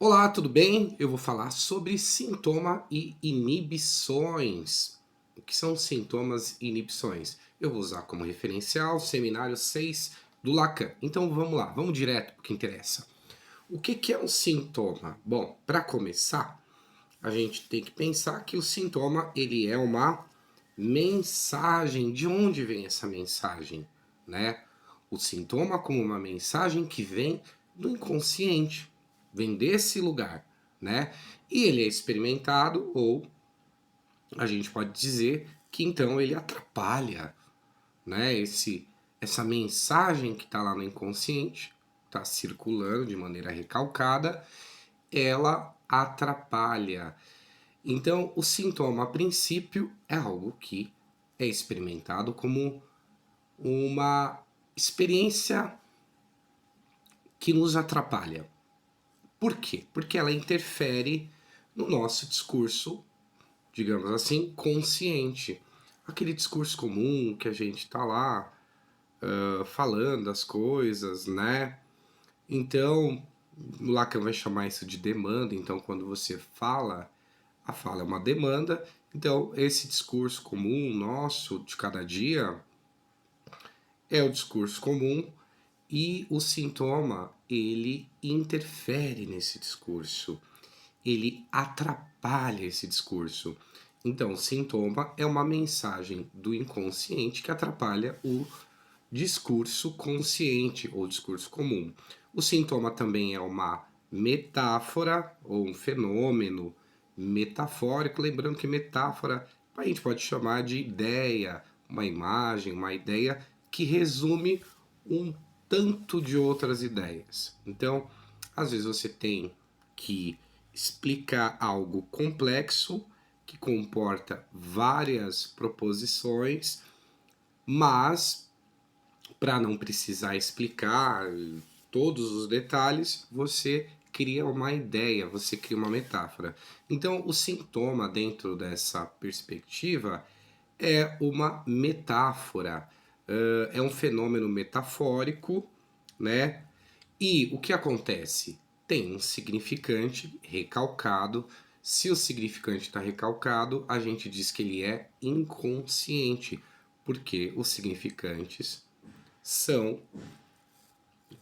Olá, tudo bem? Eu vou falar sobre sintoma e inibições. O que são sintomas e inibições? Eu vou usar como referencial o seminário 6 do Lacan. Então vamos lá, vamos direto para o que interessa. O que é um sintoma? Bom, para começar, a gente tem que pensar que o sintoma ele é uma mensagem. De onde vem essa mensagem, né? O sintoma como uma mensagem que vem do inconsciente, vem desse lugar, né? E ele é experimentado ou a gente pode dizer que então ele atrapalha, né? Essa mensagem que está lá no inconsciente, está circulando de maneira recalcada, ela atrapalha. Então, o sintoma, a princípio, é algo que é experimentado como uma experiência que nos atrapalha. Por quê? Porque ela interfere no nosso discurso, digamos assim, consciente. Aquele discurso comum que a gente está lá falando as coisas, né? Então, o Lacan vai chamar isso de demanda. Então, quando você fala, a fala é uma demanda. Então, esse discurso comum nosso de cada dia é o discurso comum e o sintoma, ele interfere nesse discurso, ele atrapalha esse discurso. Então, sintoma é uma mensagem do inconsciente que atrapalha o discurso consciente ou discurso comum. O sintoma também é uma metáfora ou um fenômeno metafórico, lembrando que metáfora a gente pode chamar de ideia, uma imagem, uma ideia que resume um tanto de outras ideias. Então, às vezes você tem que explicar algo complexo que comporta várias proposições, mas para não precisar explicar todos os detalhes, você cria uma ideia, você cria uma metáfora. Então, o sintoma dentro dessa perspectiva é uma metáfora, é um fenômeno metafórico, né? E o que acontece? Tem um significante recalcado. Se o significante está recalcado, a gente diz que ele é inconsciente, porque os significantes são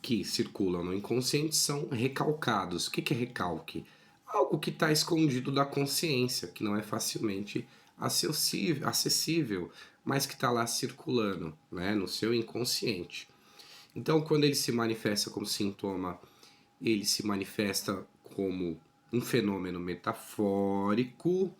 que circulam no inconsciente são recalcados. O que é recalque? Algo que está escondido da consciência, que não é facilmente acessível, mas que está lá circulando, né, no seu inconsciente. Então, quando ele se manifesta como sintoma, ele se manifesta como um fenômeno metafórico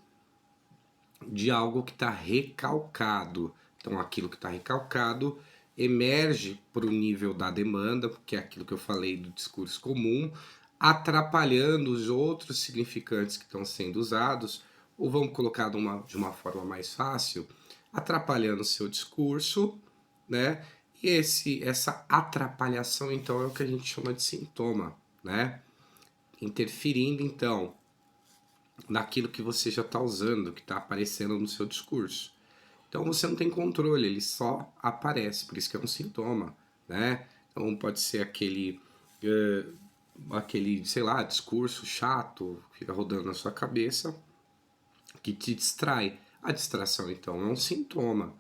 de algo que está recalcado. Então, aquilo que está recalcado emerge para o nível da demanda, que é aquilo que eu falei do discurso comum, atrapalhando os outros significantes que estão sendo usados, ou vamos colocar de uma forma mais fácil, atrapalhando o seu discurso, né? E essa atrapalhação, então, é o que a gente chama de sintoma, né? Interferindo, então, naquilo que você já está usando, que está aparecendo no seu discurso. Então você não tem controle, ele só aparece, por isso que é um sintoma, né? Então pode ser aquele, sei lá, discurso chato que fica rodando na sua cabeça, que te distrai. A distração, então, é um sintoma,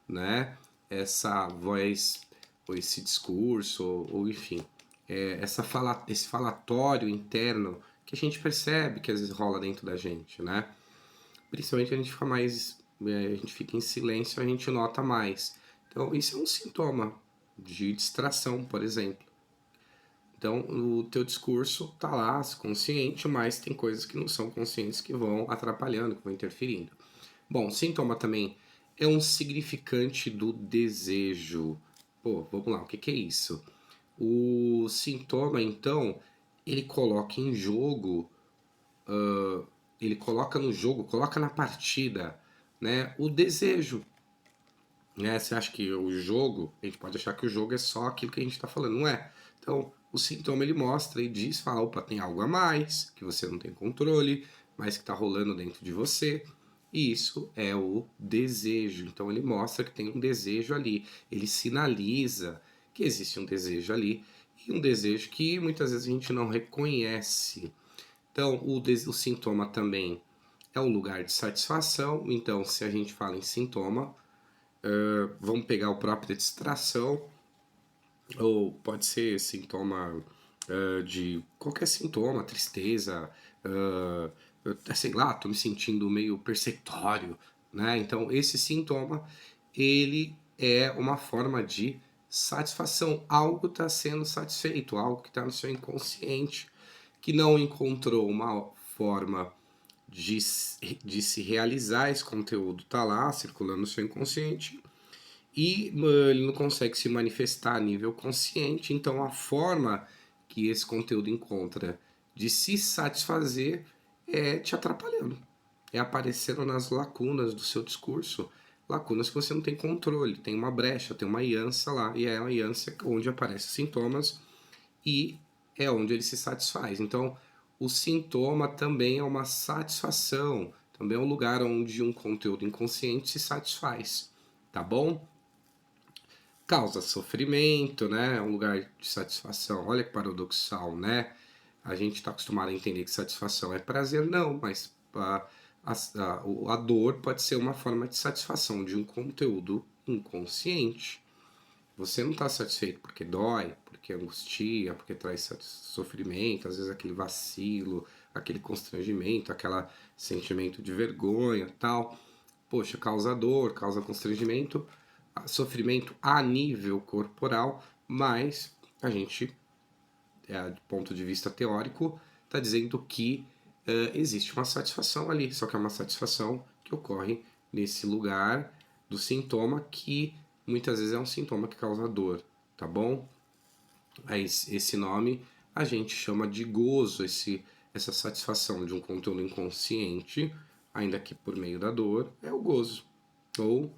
né? Essa voz, ou esse discurso, ou enfim, esse falatório interno que a gente percebe que às vezes rola dentro da gente, né? Principalmente a gente fica mais, a gente fica em silêncio, a gente nota mais. Então, isso é um sintoma de distração, por exemplo. Então, o teu discurso tá lá, consciente, mas tem coisas que não são conscientes que vão atrapalhando, que vão interferindo. Bom, sintoma também é um significante do desejo. Pô, vamos lá, o que é isso? O sintoma, então, ele coloca em jogo, ele coloca no jogo, coloca na partida, né, o desejo. Né? Você acha que o jogo, a gente pode achar que o jogo é só aquilo que a gente está falando, não é? Então, o sintoma ele mostra e diz, fala, opa, tem algo a mais, que você não tem controle, mas que está rolando dentro de você. E isso é o desejo. Então ele mostra que tem um desejo ali. Ele sinaliza que existe um desejo ali. E um desejo que muitas vezes a gente não reconhece. Então, o sintoma também é um lugar de satisfação. Então, se a gente fala em sintoma, vamos pegar o próprio distração, ou pode ser sintoma de qualquer sintoma, tristeza, sei lá, tô me sentindo meio persecutório, né? Então, esse sintoma, ele é uma forma de satisfação. Algo está sendo satisfeito, algo que está no seu inconsciente, que não encontrou uma forma de se realizar. Esse conteúdo está lá, circulando no seu inconsciente, e ele não consegue se manifestar a nível consciente. Então, a forma que esse conteúdo encontra de se satisfazer é te atrapalhando, é aparecendo nas lacunas do seu discurso, lacunas que você não tem controle, tem uma brecha, tem uma iança lá, e é a iança onde aparecem sintomas e é onde ele se satisfaz. Então, o sintoma também é uma satisfação, também é um lugar onde um conteúdo inconsciente se satisfaz, tá bom? Causa sofrimento, né? É um lugar de satisfação. Olha que paradoxal, né? A gente está acostumado a entender que satisfação é prazer, não, mas a dor pode ser uma forma de satisfação de um conteúdo inconsciente. Você não está satisfeito porque dói, porque angustia, porque traz sofrimento, às vezes aquele vacilo, aquele constrangimento, aquele sentimento de vergonha, tal. Poxa, causa dor, causa constrangimento, sofrimento a nível corporal, mas a gente, do ponto de vista teórico, está dizendo que existe uma satisfação ali, só que é uma satisfação que ocorre nesse lugar do sintoma, que muitas vezes é um sintoma que causa dor, tá bom? Aí, esse nome a gente chama de gozo, essa satisfação de um conteúdo inconsciente, ainda que por meio da dor, é o gozo, ou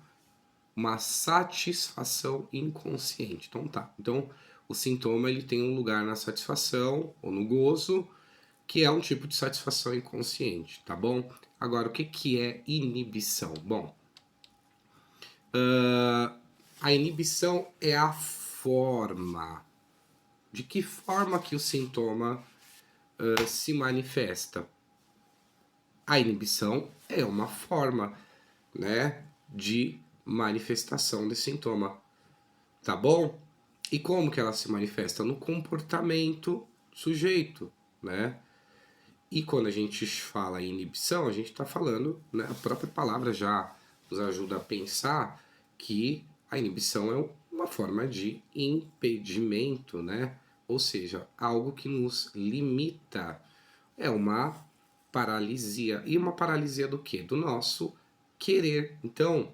uma satisfação inconsciente. Então tá. Então o sintoma ele tem um lugar na satisfação ou no gozo, que é um tipo de satisfação inconsciente, tá bom? Agora, o que que é inibição? Bom, a inibição é a forma. De que forma que o sintoma se manifesta? A inibição é uma forma, né, de manifestação desse sintoma, tá bom? E como que ela se manifesta? No comportamento sujeito, né? E quando a gente fala em inibição, a gente está falando, né, a própria palavra já nos ajuda a pensar que a inibição é uma forma de impedimento, né? Ou seja, algo que nos limita. É uma paralisia. E uma paralisia do quê? Do nosso querer. Então,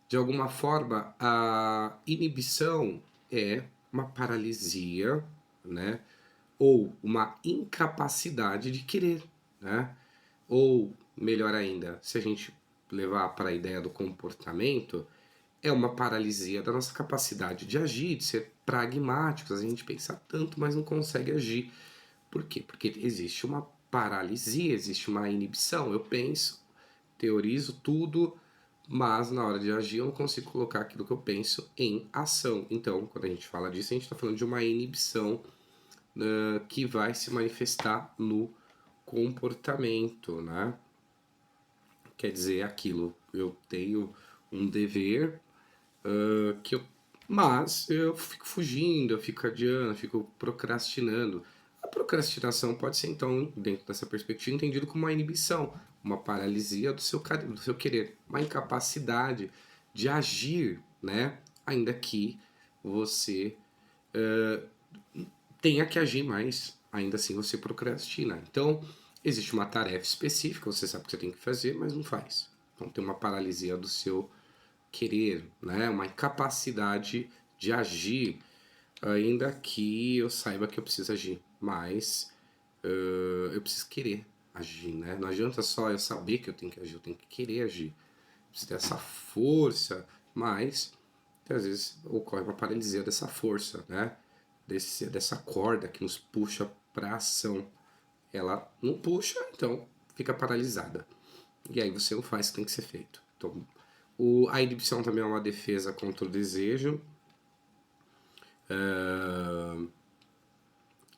de alguma forma, a inibição é uma paralisia, né? Ou uma incapacidade de querer, né? Ou, melhor ainda, se a gente levar para a ideia do comportamento, é uma paralisia da nossa capacidade de agir, de ser pragmáticos. A gente pensa tanto, mas não consegue agir. Por quê? Porque existe uma paralisia, existe uma inibição. Eu penso, teorizo tudo, mas na hora de agir eu não consigo colocar aquilo que eu penso em ação. Então, quando a gente fala disso, a gente está falando de uma inibição que vai se manifestar no comportamento, né? Quer dizer, aquilo, eu tenho um dever que eu, mas eu fico fugindo, eu fico adiando, eu fico procrastinando. A procrastinação pode ser, então, dentro dessa perspectiva, entendido como uma inibição, uma paralisia do seu querer, uma incapacidade de agir, né? Ainda que você tenha que agir mais, ainda assim você procrastina. Então, existe uma tarefa específica, você sabe que você tem que fazer, mas não faz. Então, tem uma paralisia do seu querer, né? Uma incapacidade de agir, ainda que eu saiba que eu preciso agir, mas eu preciso querer agir, né? Não adianta só eu saber que eu tenho que agir, eu tenho que querer agir. Eu preciso ter essa força, mas às vezes ocorre uma paralisia dessa força, né? Dessa corda que nos puxa para ação. Ela não puxa, então fica paralisada. E aí você não faz o que tem que ser feito. Então, a inibição também é uma defesa contra o desejo.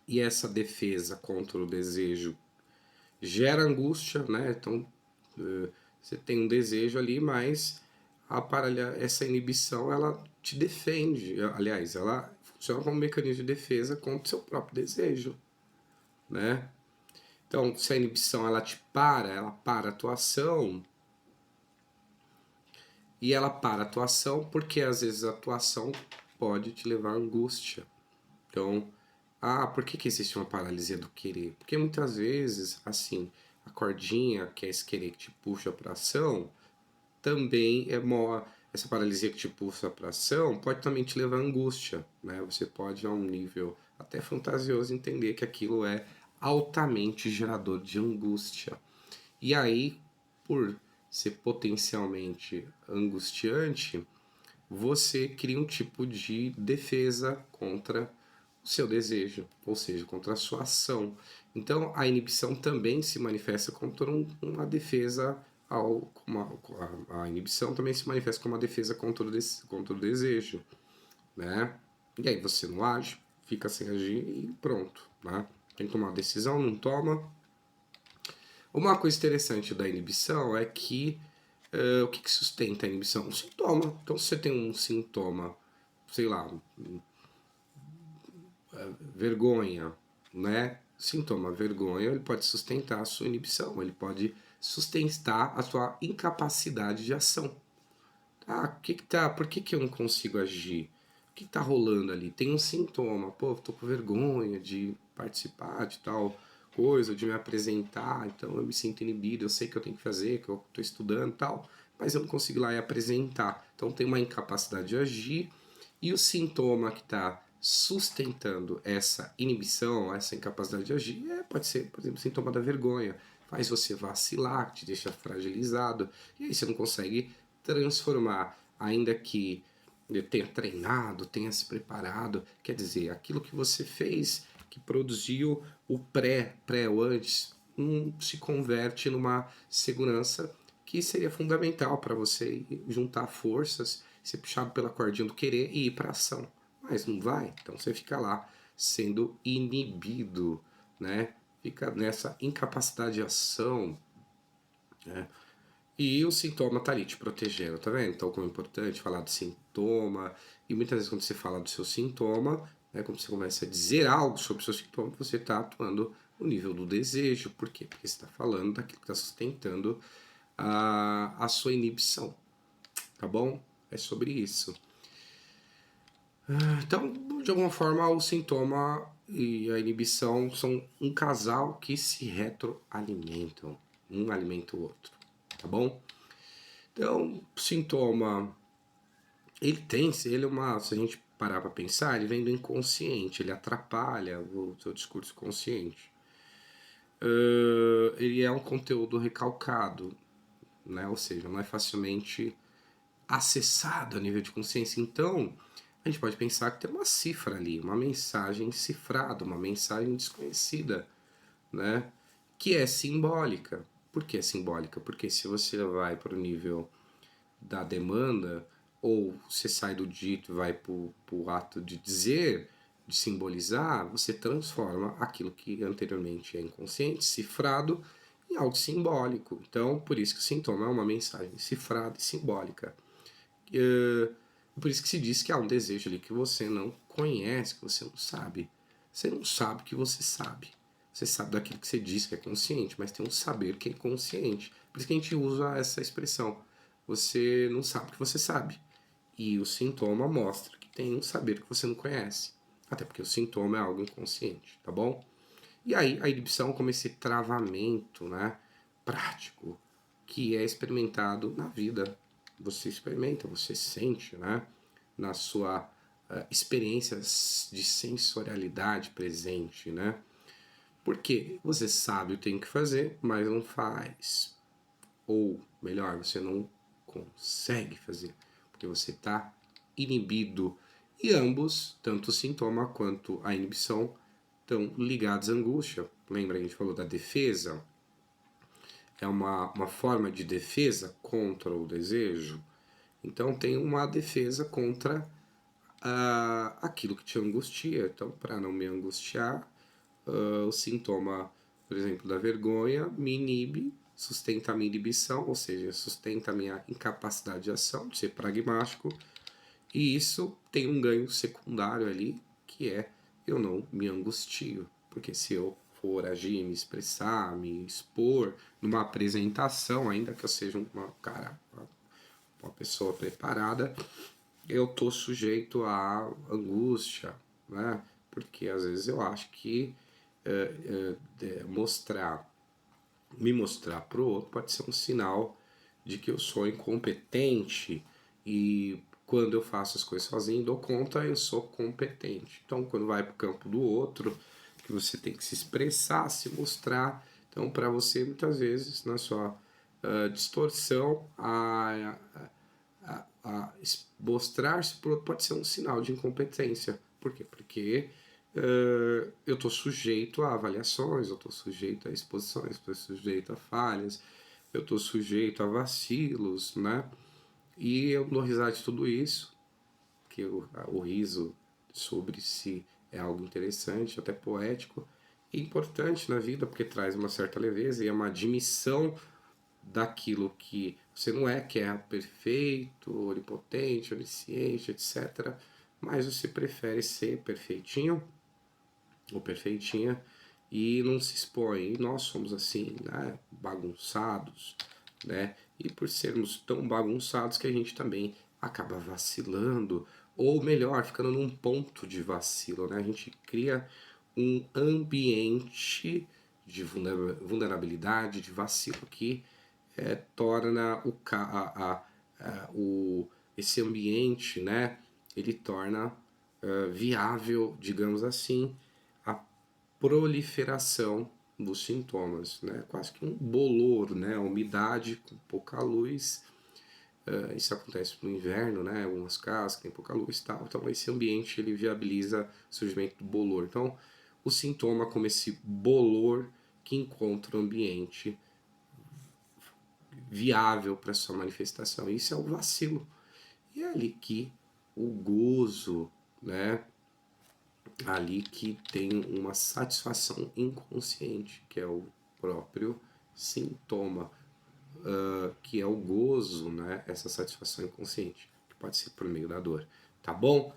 e essa defesa contra o desejo gera angústia, né? Então, você tem um desejo ali, mas essa inibição, ela te defende. Aliás, ela funciona como um mecanismo de defesa contra o seu próprio desejo, né? Então, se a inibição ela para a atuação, e ela para a atuação porque às vezes a atuação pode te levar à angústia. Então, por que existe uma paralisia do querer? Porque muitas vezes, assim, a cordinha, que é esse querer que te puxa para ação, também essa paralisia que te puxa para ação pode também te levar à angústia, né? Você pode, a um nível até fantasioso, entender que aquilo é altamente gerador de angústia. E aí, por ser potencialmente angustiante, você cria um tipo de defesa contra o seu desejo, ou seja, contra a sua ação. Então, a inibição também se manifesta contra uma defesa a inibição também se manifesta como uma defesa contra o desejo, né? E aí você não age, fica sem agir e pronto, né? Tem que tomar uma decisão, não toma. Uma coisa interessante da inibição é que o que sustenta a inibição? Um sintoma. Então, se você tem um sintoma, sei lá, vergonha, né? Sintoma vergonha, ele pode sustentar a sua inibição, ele pode sustentar a sua incapacidade de ação. Por que eu não consigo agir? O que tá rolando ali? Tem um sintoma, pô, tô com vergonha de participar de tal coisa, de me apresentar, então eu me sinto inibido, eu sei que eu tenho que fazer, que eu tô estudando e tal, mas eu não consigo ir lá e apresentar. Então tem uma incapacidade de agir e o sintoma que está sustentando essa inibição, essa incapacidade de agir, pode ser, por exemplo, sintoma da vergonha. Faz você vacilar, te deixa fragilizado, e aí você não consegue transformar, ainda que tenha treinado, tenha se preparado, quer dizer, aquilo que você fez, que produziu o o antes, se converte numa segurança que seria fundamental para você juntar forças, ser puxado pela cordinha do querer e ir para ação. Mas não vai, então você fica lá sendo inibido, né? Fica nessa incapacidade de ação, né? E o sintoma tá ali te protegendo, tá vendo? Então, como é importante falar do sintoma, e muitas vezes quando você fala do seu sintoma, né, quando você começa a dizer algo sobre o seu sintoma, você está atuando no nível do desejo. Por quê? Porque você está falando daquilo que está sustentando a sua inibição, tá bom? É sobre isso. Então, de alguma forma, o sintoma e a inibição são um casal que se retroalimentam. Um alimenta o outro, tá bom? Então, o sintoma, ele é uma, se a gente parar para pensar, ele vem do inconsciente, ele atrapalha o seu discurso consciente. Ele é um conteúdo recalcado, né? Ou seja, não é facilmente acessado a nível de consciência. Então, a gente pode pensar que tem uma cifra ali, uma mensagem cifrada, uma mensagem desconhecida, né? Que é simbólica. Por que é simbólica? Porque se você vai para o nível da demanda, ou você sai do dito e vai para o ato de dizer, de simbolizar, você transforma aquilo que anteriormente é inconsciente, cifrado, em algo simbólico. Então, por isso que o sintoma é uma mensagem cifrada e simbólica. Por isso que se diz que há um desejo ali que você não conhece, que você não sabe. Você não sabe o que você sabe. Você sabe daquilo que você diz que é consciente, mas tem um saber que é inconsciente. Por isso que a gente usa essa expressão. Você não sabe o que você sabe. E o sintoma mostra que tem um saber que você não conhece. Até porque o sintoma é algo inconsciente, tá bom? E aí a inibição como esse travamento, né, prático, que é experimentado na vida. Você experimenta, você sente, né, na sua experiência de sensorialidade presente, né? Porque você sabe o que tem que fazer, mas não faz. Ou, melhor, você não consegue fazer, porque você está inibido. E ambos, tanto o sintoma quanto a inibição, estão ligados à angústia. Lembra, a gente falou da defesa? É uma forma de defesa contra o desejo. Então tem uma defesa contra aquilo que te angustia. Então, para não me angustiar, o sintoma, por exemplo, da vergonha me inibe, sustenta a minha inibição, ou seja, sustenta a minha incapacidade de ação, de ser pragmático, e isso tem um ganho secundário ali, que é eu não me angustio, porque se eu for agir, me expressar, me expor numa apresentação, ainda que eu seja uma pessoa preparada, eu tô sujeito à angústia, né? Porque às vezes eu acho que me mostrar pro outro pode ser um sinal de que eu sou incompetente e quando eu faço as coisas sozinho, dou conta, eu sou competente. Então, quando vai para o campo do outro, que você tem que se expressar, se mostrar. Então, para você, muitas vezes, na sua distorção, mostrar-se para o outro pode ser um sinal de incompetência. Por quê? Porque eu estou sujeito a avaliações, eu estou sujeito a exposições, estou sujeito a falhas, eu estou sujeito a vacilos, né? E eu dou risada de tudo isso, que o riso sobre si é algo interessante, até poético e importante na vida, porque traz uma certa leveza e é uma admissão daquilo que você não é, que é perfeito, onipotente, onisciente, etc. Mas você prefere ser perfeitinho ou perfeitinha e não se expõe. E nós somos assim, né? Bagunçados, né? E por sermos tão bagunçados que a gente também acaba vacilando, ou melhor, ficando num ponto de vacilo, né? A gente cria um ambiente de vulnerabilidade, de vacilo que torna esse ambiente, né? Ele torna viável, digamos assim, a proliferação dos sintomas, né? Quase que um bolor, né? A umidade com pouca luz. Isso acontece no inverno, né? Algumas casas que tem pouca luz e tal. Então esse ambiente ele viabiliza o surgimento do bolor. Então o sintoma como esse bolor que encontra o ambiente viável para sua manifestação. Isso é o vacilo. E é ali que o gozo, né? Ali que tem uma satisfação inconsciente, que é o próprio sintoma, que é o gozo, né? Essa satisfação inconsciente, que pode ser por meio da dor. Tá bom?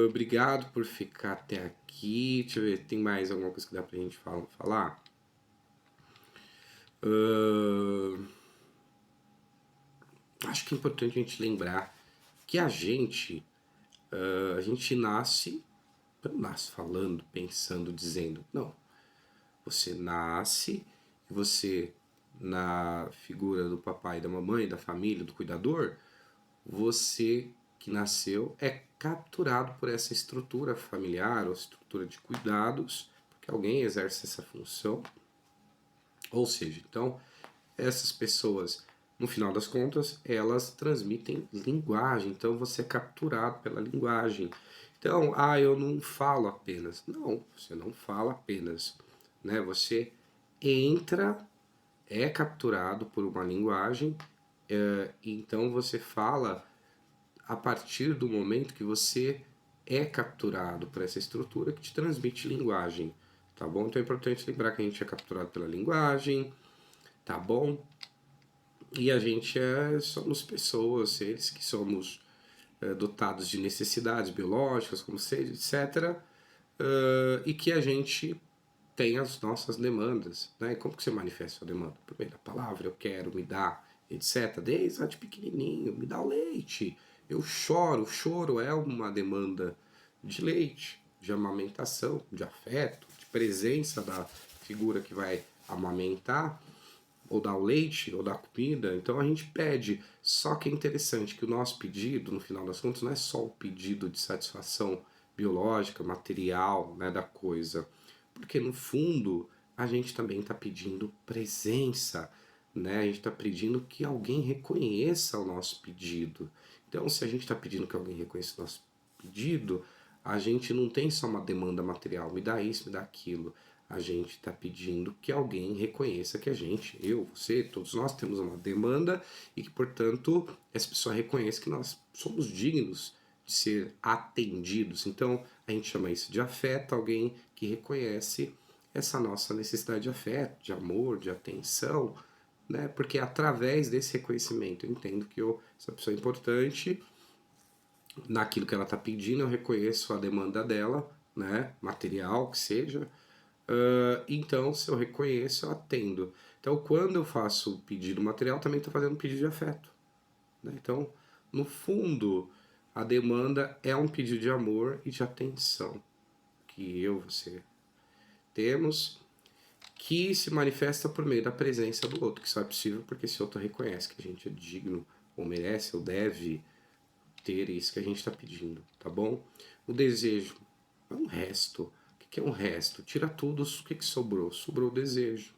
Obrigado por ficar até aqui. Deixa eu ver, tem mais alguma coisa que dá pra gente falar? Acho que é importante a gente lembrar que a gente nasce, não nasce falando, pensando, dizendo. Não. Você nasce e você, na figura do papai, da mamãe, da família, do cuidador, você que nasceu é capturado por essa estrutura familiar ou estrutura de cuidados, porque alguém exerce essa função. Ou seja, então, essas pessoas, no final das contas, elas transmitem linguagem, então você é capturado pela linguagem. Então, eu não falo apenas. Não, você não fala apenas, né? Você entra, é capturado por uma linguagem, então você fala a partir do momento que você é capturado por essa estrutura que te transmite linguagem, tá bom? Então é importante lembrar que a gente é capturado pela linguagem, tá bom? E a gente somos pessoas, seres que somos dotados de necessidades biológicas, como sede, etc. E que a gente tem as nossas demandas, né? E como que você manifesta a sua demanda? Por meio da palavra, eu quero, me dá, etc. Desde lá de pequenininho, me dá o leite. Eu choro, o choro é uma demanda de leite, de amamentação, de afeto, de presença da figura que vai amamentar, ou dar o leite, ou dar a comida. Então a gente pede. Só que é interessante que o nosso pedido, no final das contas, não é só o pedido de satisfação biológica, material, né, da coisa. Porque no fundo a gente também está pedindo presença, né? A gente está pedindo que alguém reconheça o nosso pedido. Então, se a gente está pedindo que alguém reconheça o nosso pedido, a gente não tem só uma demanda material, me dá isso, me dá aquilo. A gente está pedindo que alguém reconheça que a gente, eu, você, todos nós temos uma demanda e que, portanto, essa pessoa reconheça que nós somos dignos de ser atendidos. Então, a gente chama isso de afeto, alguém que reconhece essa nossa necessidade de afeto, de amor, de atenção, né? Porque através desse reconhecimento eu entendo que essa pessoa é importante naquilo que ela está pedindo, eu reconheço a demanda dela, né? Material que seja. Então, se eu reconheço, eu atendo. Então, quando eu faço o pedido material, também estou fazendo um pedido de afeto, né? Então, no fundo, a demanda é um pedido de amor e de atenção que você temos, que se manifesta por meio da presença do outro, que só é possível porque esse outro reconhece que a gente é digno, ou merece, ou deve ter isso que a gente está pedindo, tá bom? O desejo é um resto. O que é um resto? Tira tudo, o que sobrou? Sobrou o desejo.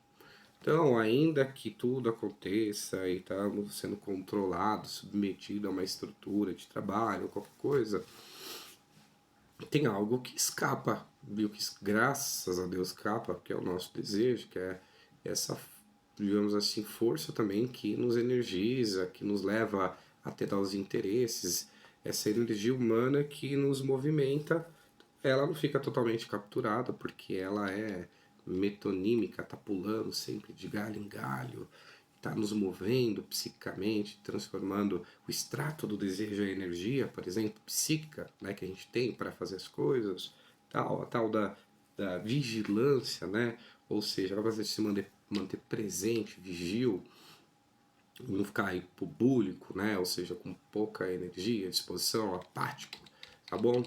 Então, ainda que tudo aconteça e estamos sendo controlados, submetidos a uma estrutura de trabalho, qualquer coisa, tem algo que escapa, viu? Que graças a Deus escapa, que é o nosso desejo, que é essa, digamos assim, força também que nos energiza, que nos leva a ter os interesses, essa energia humana que nos movimenta. Ela não fica totalmente capturada, porque ela é metonímica, tá pulando sempre de galho em galho, está nos movendo psiquicamente, transformando o extrato do desejo em energia, por exemplo, psíquica, né, que a gente tem para fazer as coisas, a tal da vigilância, né, ou seja, ela vai se manter presente, vigil, não ficar hipobúlico, né, ou seja, com pouca energia, disposição, apático, tá bom?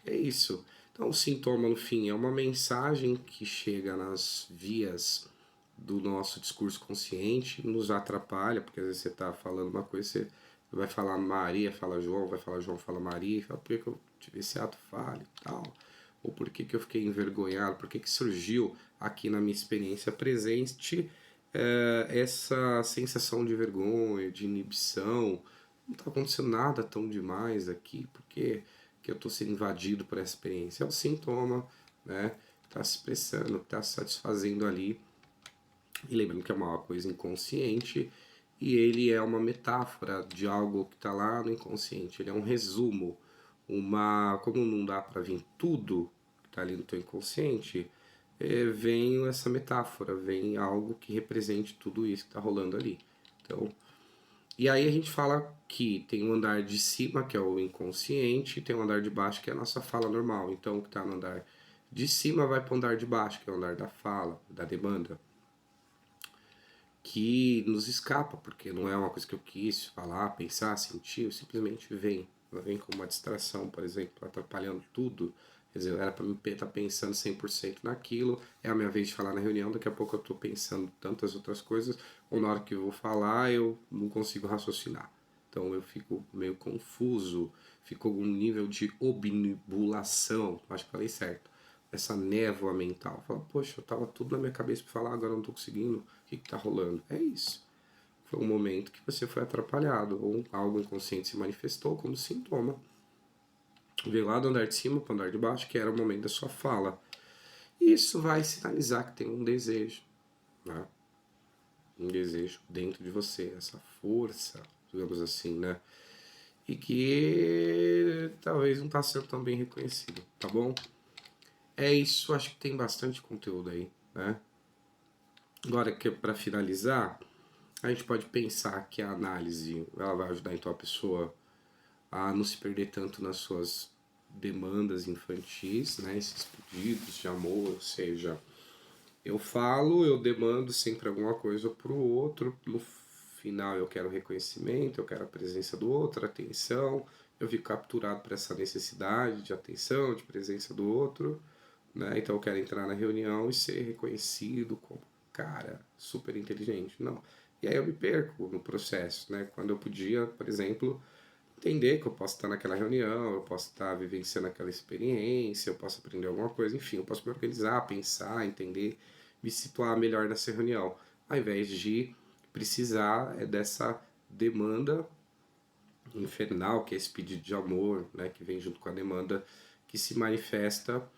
É isso. Então, o sintoma, no fim, é uma mensagem que chega nas vias do nosso discurso consciente, nos atrapalha, porque às vezes você está falando uma coisa, você vai falar Maria, fala João, vai falar João, fala Maria, e fala, por que eu tive esse ato falho e tal? Ou por que eu fiquei envergonhado? Por que surgiu aqui na minha experiência presente essa sensação de vergonha, de inibição? Não está acontecendo nada tão demais aqui, porque que eu estou sendo invadido por essa experiência. É o sintoma, né? Está se expressando, está se satisfazendo ali. E lembrando que é uma coisa inconsciente e ele é uma metáfora de algo que está lá no inconsciente. Ele é um resumo, como não dá para vir tudo que está ali no teu inconsciente, vem essa metáfora, vem algo que represente tudo isso que está rolando ali. Então, e aí a gente fala que tem um andar de cima, que é o inconsciente, e tem um andar de baixo, que é a nossa fala normal. Então, o que está no andar de cima vai para o andar de baixo, que é o andar da fala, da demanda, que nos escapa, porque não é uma coisa que eu quis falar, pensar, sentir, simplesmente vem. Ela vem como uma distração, por exemplo, atrapalhando tudo. Quer dizer, era para mim estar pensando 100% naquilo, é a minha vez de falar na reunião, daqui a pouco eu estou pensando tantas outras coisas, ou na hora que eu vou falar eu não consigo raciocinar. Então eu fico meio confuso, fico com um nível de obnubulação, acho que falei certo, essa névoa mental. Fala, poxa, eu tava tudo na minha cabeça para falar, agora eu não tô conseguindo, o que tá rolando? É isso. Foi um momento que você foi atrapalhado, ou algo inconsciente se manifestou como sintoma. Veio lá do andar de cima para o andar de baixo, que era o momento da sua fala. Isso vai sinalizar que tem um desejo, né? Um desejo dentro de você, essa força, digamos assim, né? E que talvez não está sendo tão bem reconhecido, tá bom? É isso, acho que tem bastante conteúdo aí, né? Agora, que para finalizar, a gente pode pensar que a análise ela vai ajudar então a pessoa a não se perder tanto nas suas demandas infantis, né? Esses pedidos de amor, ou seja, eu falo, eu demando sempre alguma coisa pro outro, no final eu quero reconhecimento, eu quero a presença do outro, atenção, eu fico capturado por essa necessidade de atenção, de presença do outro, né? Então eu quero entrar na reunião e ser reconhecido como cara super inteligente. Não. E aí eu me perco no processo, né? Quando eu podia, por exemplo, entender que eu posso estar naquela reunião, eu posso estar vivenciando aquela experiência, eu posso aprender alguma coisa, enfim, eu posso me organizar, pensar, entender, me situar melhor nessa reunião, ao invés de precisar dessa demanda infernal, que é esse pedido de amor, né, que vem junto com a demanda, que se manifesta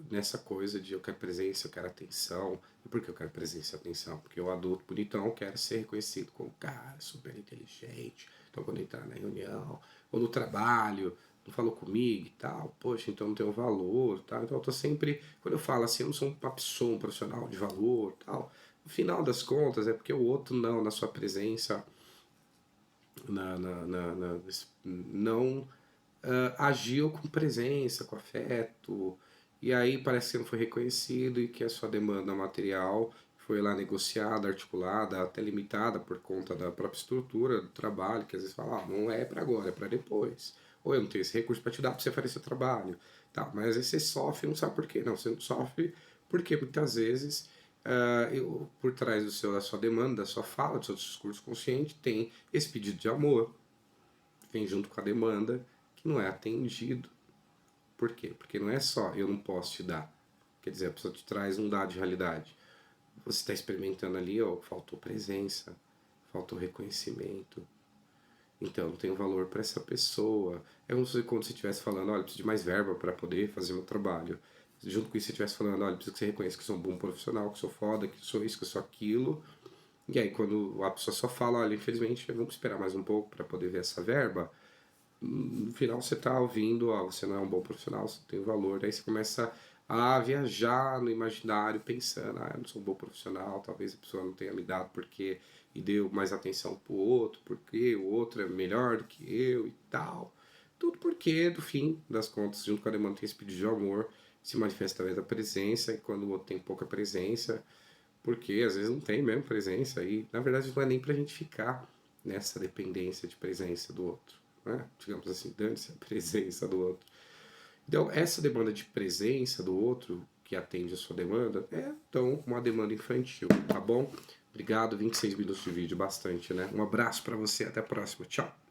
nessa coisa de eu quero presença, eu quero atenção. E por que eu quero presença e atenção? Porque o adulto bonitão quer ser reconhecido como cara super inteligente. Então quando entrar na reunião, ou no trabalho, não falou comigo e tal, poxa, então não tem um valor, tal. Então eu tô sempre, quando eu falo assim, eu não sou uma pessoa, um profissional de valor, tal. No final das contas é porque o outro não, na sua presença, não agiu com presença, com afeto, e aí parece que não foi reconhecido e que a sua demanda material foi lá negociada, articulada, até limitada por conta da própria estrutura do trabalho, que às vezes fala, não é para agora, é para depois. Ou eu não tenho esse recurso para te dar para você fazer seu trabalho. Tá, mas às vezes você sofre e não sabe por quê. Não, você não sofre porque muitas vezes por trás da sua demanda, da sua fala, do seu discurso consciente, tem esse pedido de amor, vem junto com a demanda, que não é atendido. Por quê? Porque não é só eu não posso te dar. Quer dizer, a pessoa te traz um dado de realidade. Você está experimentando ali, ó, faltou presença, faltou reconhecimento. Então, não tenho valor para essa pessoa. É como se quando você estivesse falando, olha, preciso de mais verba para poder fazer meu trabalho. Junto com isso, você estivesse falando, olha, preciso que você reconheça que sou um bom profissional, que sou foda, que sou isso, que sou aquilo. E aí, quando a pessoa só fala, olha, infelizmente, vamos esperar mais um pouco para poder ver essa verba, no final você está ouvindo, ó, você não é um bom profissional, você não tem valor, daí você começa a viajar no imaginário pensando, eu não sou um bom profissional, talvez a pessoa não tenha me dado porque e deu mais atenção pro outro, porque o outro é melhor do que eu e tal. Tudo porque, do fim das contas, junto com a demanda tem esse pedido de amor, se manifesta através da presença, e quando o outro tem pouca presença, porque às vezes não tem mesmo presença, e na verdade não é nem pra gente ficar nessa dependência de presença do outro, né? Digamos assim, dane-se a presença do outro. Então, essa demanda de presença do outro, que atende a sua demanda, é então uma demanda infantil, tá bom? Obrigado, 26 minutos de vídeo, bastante, né? Um abraço pra você, até a próxima, tchau!